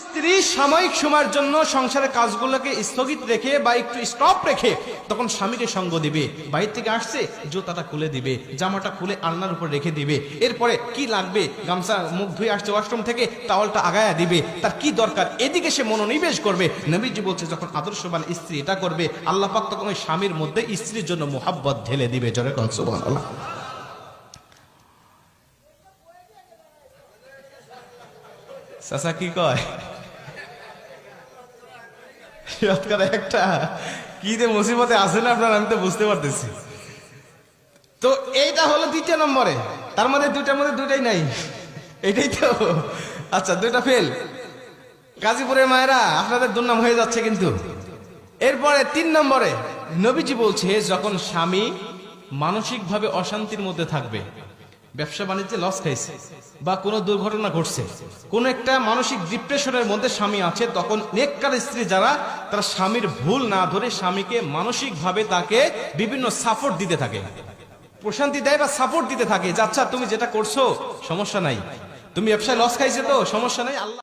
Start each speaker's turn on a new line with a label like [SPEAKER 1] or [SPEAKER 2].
[SPEAKER 1] স্ত্রী সাময়িক সময়ের জন্য সংসারের কাজগুলোকে স্থগিত রেখে বা একটু স্টপ রেখে তখন স্বামীকে সঙ্গ দিবে। বাইরে থেকে আসছে, জুতাটা খুলে দিবে, জামাটা খুলে আলনার উপর রেখে দিবে। এরপরে কি লাগবে, গামছা মুখ ধুয়ে আসছে ওয়াশরুম থেকে, টাওয়ালটা আগায়া দিবে। তার কি দরকার, এদিকে সে মনোনিবেশ করবে। নবীজি বলছে যখন আদর্শবান স্ত্রী এটা করবে, আল্লাহ পাক তখন ওই স্বামীর মধ্যে স্ত্রীর জন্য মুহাব্বত ঢেলে দিবে। জোরে কোন সুবহানাল্লাহ। চাচা কি কয় একটা কি যে মুসিবতে আছে না আপনার, আমি তো বুঝতে পারতেছি। তো এইটা হলো দ্বিতীয় নম্বরে, তার মধ্যে দুইটার মধ্যে দুইটাই নাই, এটাই তো। আচ্ছা, দুইটা ফেল। গাজীপুরের মায়েরা আপনাদের দুর্নাম হয়ে যাচ্ছে কিন্তু। এরপরে 3 নম্বরে নবীজি বলছে যখন স্বামী মানসিকভাবে অশান্তির মধ্যে থাকবে, ব্যবসা বাণিজ্যে লস খাইছে বা কোনো দুর্ঘটনা ঘটছে, কোনো একটা মানসিক ডিপ্রেশনের মধ্যে স্বামী আছে, তখন নেককার স্ত্রী যারা, তারা স্বামীর ভুল না ধরে স্বামীকে মানসিকভাবে তাকে বিভিন্ন সাপোর্ট দিতে থাকে, প্রশান্তি দেয় বা সাপোর্ট দিতে থাকে যে আচ্ছা তুমি যেটা করছো সমস্যা নাই, তুমি ব্যবসায় লস খাইছে তো সমস্যা নাই, আল্লাহ